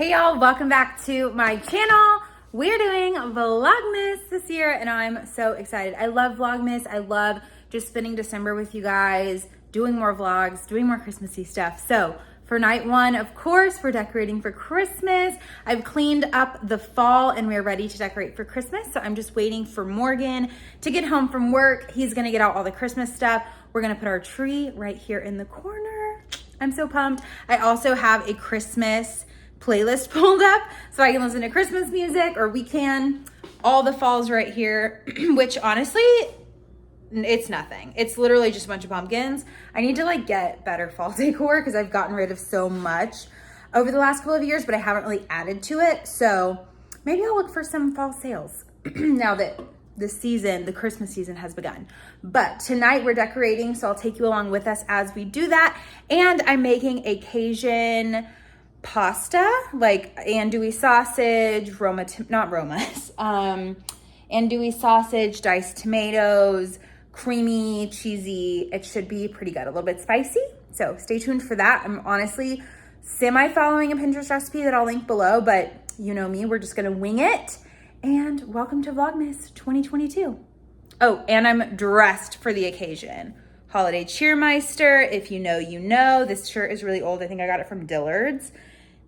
Hey y'all, welcome back to my channel. We're doing Vlogmas this year and I'm so excited. I love Vlogmas. I love just spending December with you guys, doing more vlogs, doing more Christmassy stuff. So for night one, of course, we're decorating for Christmas. I've cleaned up the fall and we're ready to decorate for Christmas. So I'm just waiting for Morgan to get home from work. He's gonna get out all the Christmas stuff. We're gonna put our tree right here in the corner. I'm so pumped. I also have a Christmas playlist pulled up so I can listen to Christmas music, or we can. All the falls right here, which honestly, it's nothing. It's literally just a bunch of pumpkins. I need to like get better fall decor because I've gotten rid of so much over the last couple of years, but I haven't really added to it. So maybe I'll look for some fall sales now that the Christmas season has begun. But tonight we're decorating, so I'll take you along with us as we do that. And I'm making a Cajun pasta, like andouille sausage, andouille sausage, diced tomatoes, creamy, cheesy. It should be pretty good, a little bit spicy. So stay tuned for that. I'm honestly semi-following a Pinterest recipe that I'll link below, but you know me, we're just gonna wing it. And welcome to Vlogmas 2022. Oh, and I'm dressed for the occasion. Holiday Cheermeister, if you know, you know. This shirt is really old. I think I got it from Dillard's.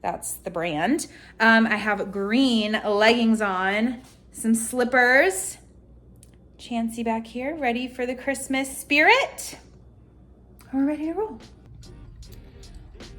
That's the brand. I have green leggings on, some slippers. Chancey back here, ready for the Christmas spirit. We're ready to roll.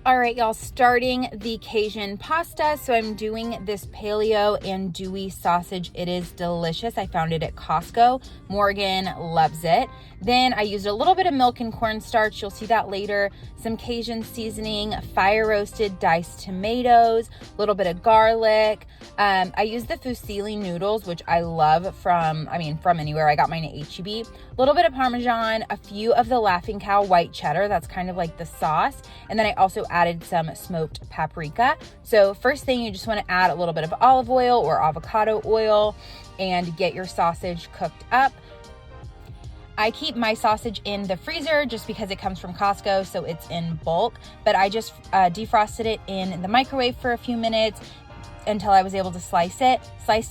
All right, y'all, starting the Cajun pasta. So I'm doing this paleo andouille sausage. It is delicious. I found it at Costco. Morgan loves it. Then I used a little bit of milk and cornstarch. You'll see that later. Some Cajun seasoning, fire roasted diced tomatoes, a little bit of garlic. I used the fusilli noodles, which I love from anywhere. I got mine at H-E-B. A little bit of Parmesan, a few of the Laughing Cow white cheddar. That's kind of like the sauce. And then I also added some smoked paprika. So first thing, you just want to add a little bit of olive oil or avocado oil and get your sausage cooked up. I keep my sausage in the freezer just because it comes from Costco, so it's in bulk, but I just defrosted it in the microwave for a few minutes until I was able to sliced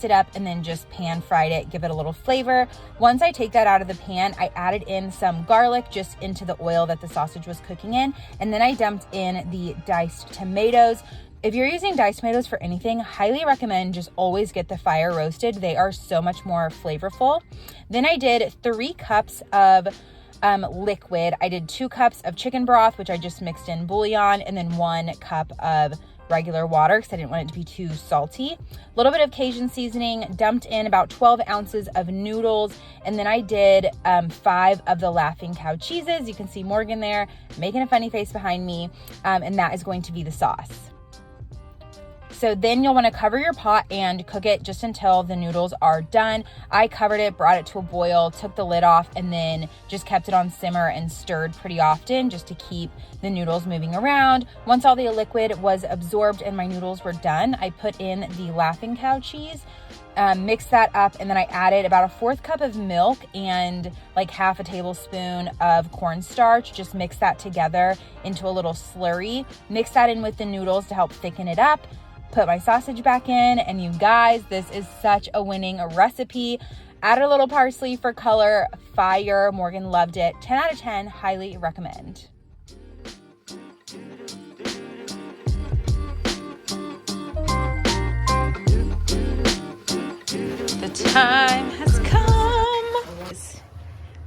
it up, and then just pan fried it, give it a little flavor. Once I take that out of the pan, I added in some garlic just into the oil that the sausage was cooking in, and then I dumped in the diced tomatoes. If you're using diced tomatoes for anything, highly recommend just always get the fire roasted. They are so much more flavorful. Then I did 3 cups of liquid. I did 2 cups of chicken broth, which I just mixed in bouillon, and then 1 cup of regular water because I didn't want it to be too salty. A little bit of Cajun seasoning, dumped in about 12 ounces of noodles, and then I did 5 of the Laughing Cow cheeses. You can see Morgan there making a funny face behind me, and that is going to be the sauce. So then you'll want to cover your pot and cook it just until the noodles are done. I covered it, brought it to a boil, took the lid off, and then just kept it on simmer and stirred pretty often just to keep the noodles moving around. Once all the liquid was absorbed and my noodles were done, I put in the Laughing Cow cheese, mixed that up, and then I added about a 1/4 cup of milk and like half a tablespoon of cornstarch. Just mix that together into a little slurry. Mix that in with the noodles to help thicken it up. Put my sausage back in, and you guys, this is such a winning recipe. Added a little parsley for color. Fire. Morgan loved it. 10 out of 10. Highly recommend. The time has come.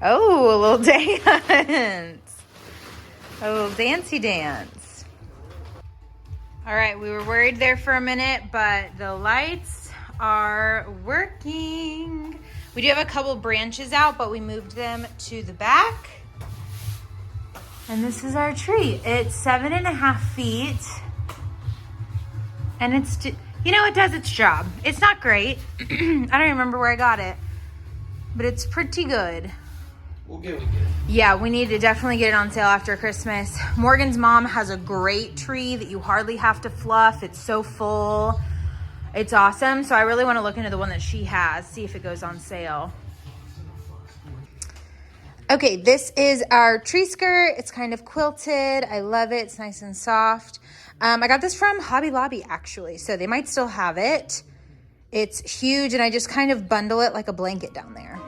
Oh, a little dance. A little dancey dance. All right, we were worried there for a minute, but the lights are working. We do have a couple branches out, but we moved them to the back. And this is our tree. It's 7.5 feet. And it's, it does its job. It's not great. I don't remember where I got it, but it's pretty good. We'll get it. Yeah, we need to definitely get it on sale after Christmas. Morgan's mom has a great tree that you hardly have to fluff. It's so full. It's awesome. So I really want to look into the one that she has, see if it goes on sale. Okay, this is our tree skirt. It's kind of quilted. I love it. It's nice and soft. I got this from Hobby Lobby, actually, so they might still have it. It's huge, and I just kind of bundle it like a blanket down there.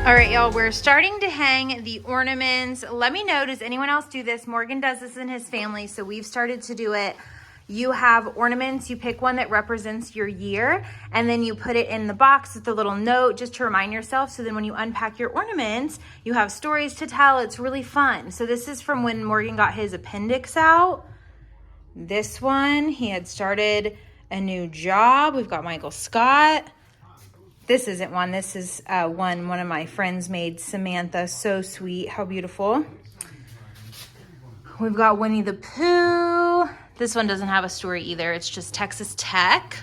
All right, y'all, we're starting to hang the ornaments. Let me know, does anyone else do this? Morgan does this in his family, so we've started to do it. You have ornaments, you pick one that represents your year, and then you put it in the box with a little note just to remind yourself. So then when you unpack your ornaments, you have stories to tell. It's really fun. So this is from when Morgan got his appendix out. This one, he had started a new job. We've got Michael Scott. This isn't one. This is one of my friends made, Samantha. So sweet. How beautiful. We've got Winnie the Pooh. This one doesn't have a story either. It's just Texas Tech.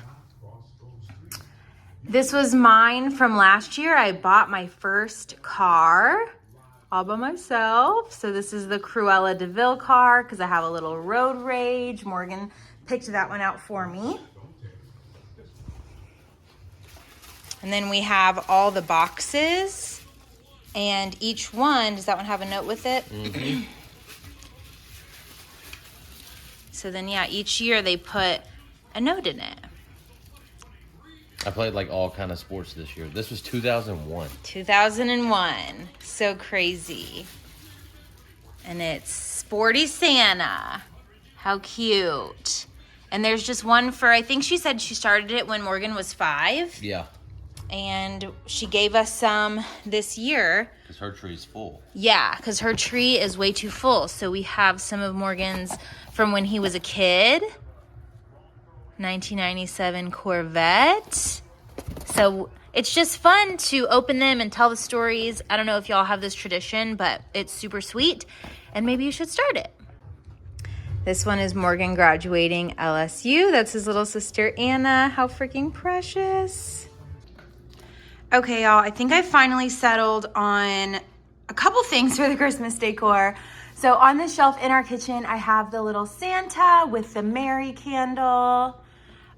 This was mine from last year. I bought my first car all by myself. So this is the Cruella de Vil car because I have a little road rage. Morgan picked that one out for me. And then we have all the boxes, and each one, does that one have a note with it? Mm-hmm. So then, yeah, each year they put a note in it. I played like all kind of sports this year. This was 2001. 2001. So crazy. And it's Sporty Santa. How cute. And there's just one for, I think she said she started it when Morgan was 5. Yeah. And she gave us some this year. Because her tree's full. Yeah, because her tree is way too full. So we have some of Morgan's from when he was a kid. 1997 Corvette. So it's just fun to open them and tell the stories. I don't know if y'all have this tradition, but it's super sweet. And maybe you should start it. This one is Morgan graduating LSU. That's his little sister, Anna. How freaking precious. Okay, y'all, I think I finally settled on a couple things for the Christmas decor. So on the shelf in our kitchen, I have the little Santa with the Mary candle.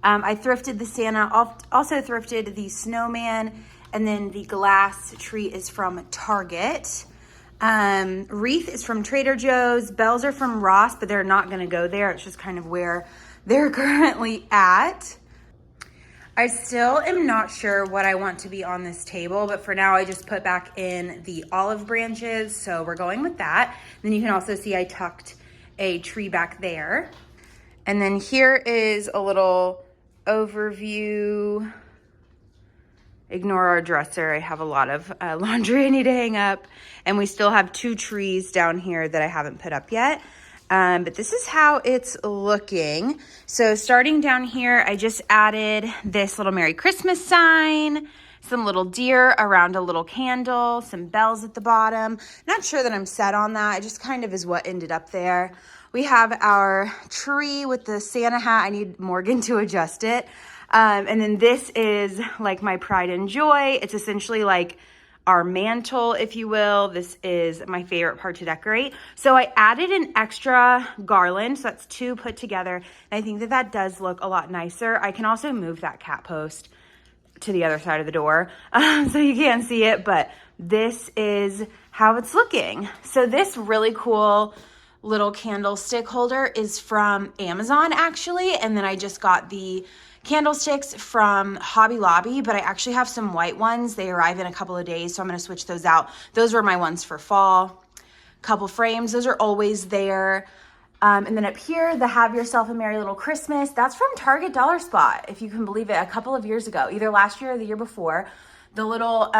I thrifted the Santa, also thrifted the snowman, and then the glass tree is from Target. Wreath is from Trader Joe's. Bells are from Ross, but they're not gonna go there. It's just kind of where they're currently at. I still am not sure what I want to be on this table, but for now I just put back in the olive branches, so we're going with that. Then you can also see I tucked a tree back there. And then here is a little overview. Ignore our dresser. I have a lot of laundry I need to hang up, and we still have 2 trees down here that I haven't put up yet. But this is how it's looking. So starting down here, I just added this little Merry Christmas sign, some little deer around a little candle, some bells at the bottom. Not sure that I'm set on that. It just kind of is what ended up there. We have our tree with the Santa hat. I need Morgan to adjust it. And then this is like my pride and joy. It's essentially like our mantle, if you will. This is my favorite part to decorate. So I added an extra garland, so that's 2 put together. And I think that that does look a lot nicer. I can also move that cat post to the other side of the door so you can't see it, but this is how it's looking. So this really cool little candlestick holder is from Amazon actually, and then I just got the candlesticks from Hobby Lobby, but I actually have some white ones. They arrive in a couple of days, so I'm going to switch those out. Those were my ones for fall. Couple frames, those are always there. And then up here, the Have Yourself a Merry Little Christmas. That's from Target Dollar Spot, if you can believe it, a couple of years ago, either last year or the year before. The little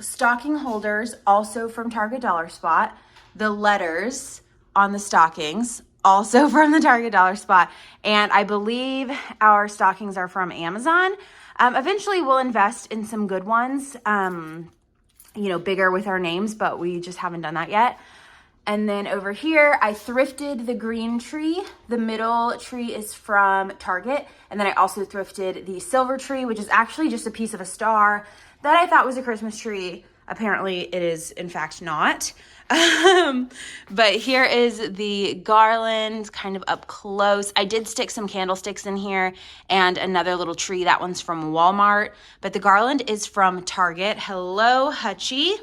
stocking holders, also from Target Dollar Spot. The letters on the stockings, also from the Target Dollar Spot. And I believe our stockings are from Amazon. Eventually we'll invest in some good ones, you know, bigger with our names, but we just haven't done that yet. And then over here, I thrifted the green tree. The middle tree is from Target. And then I also thrifted the silver tree, which is actually just a piece of a star that I thought was a Christmas tree. Apparently it is in fact not. But here is the garland kind of up close. I did stick some candlesticks in here and another little tree. That one's from Walmart, but the garland is from Target. Hello, Hutchie.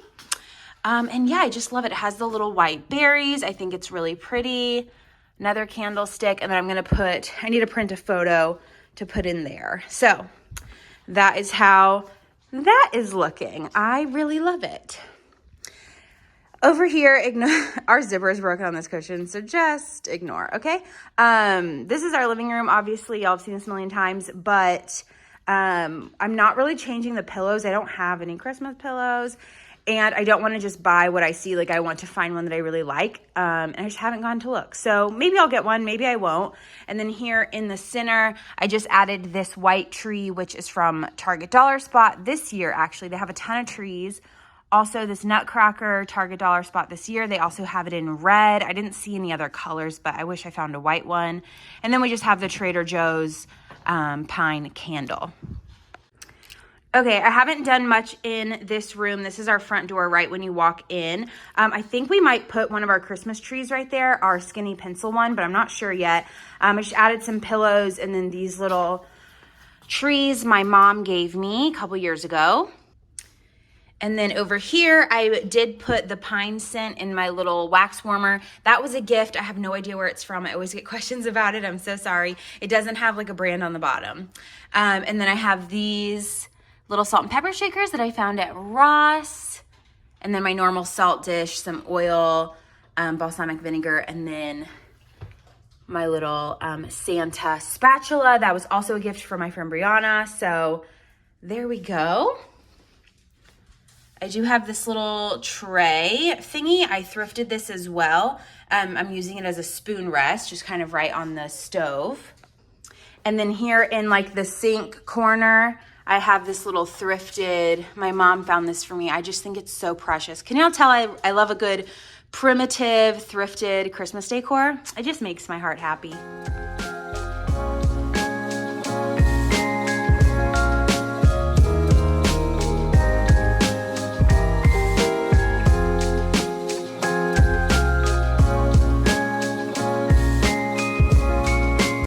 And yeah, I just love it. It has the little white berries. I think it's really pretty. Another candlestick. And then I'm going to I need to print a photo to put in there. So that is how that is looking. I really love it. Over here, our zipper is broken on this cushion, so just ignore, okay? This is our living room. Obviously, y'all have seen this a million times, but I'm not really changing the pillows. I don't have any Christmas pillows. And I don't want to just buy what I see. Like, I want to find one that I really like. And I just haven't gone to look. So maybe I'll get one. Maybe I won't. And then here in the center, I just added this white tree, which is from Target Dollar Spot this year, actually. They have a ton of trees. Also, this Nutcracker, Target Dollar Spot this year. They also have it in red. I didn't see any other colors, but I wish I found a white one. And then we just have the Trader Joe's pine candle. Okay, I haven't done much in this room. This is our front door right when you walk in. I think we might put one of our Christmas trees right there, our skinny pencil one, but I'm not sure yet. I just added some pillows and then these little trees my mom gave me a couple years ago. And then over here, I did put the pine scent in my little wax warmer. That was a gift. I have no idea where it's from. I always get questions about it. I'm so sorry. It doesn't have like a brand on the bottom. And then I have these little salt and pepper shakers that I found at Ross. And then my normal salt dish, some oil, balsamic vinegar, and then my little Santa spatula. That was also a gift from my friend Brianna. So there we go. I do have this little tray thingy. I thrifted this as well. I'm using it as a spoon rest, just kind of right on the stove. And then here in like the sink corner, I have this little thrifted, my mom found this for me. I just think it's so precious. Can y'all tell I love a good primitive thrifted Christmas decor? It just makes my heart happy.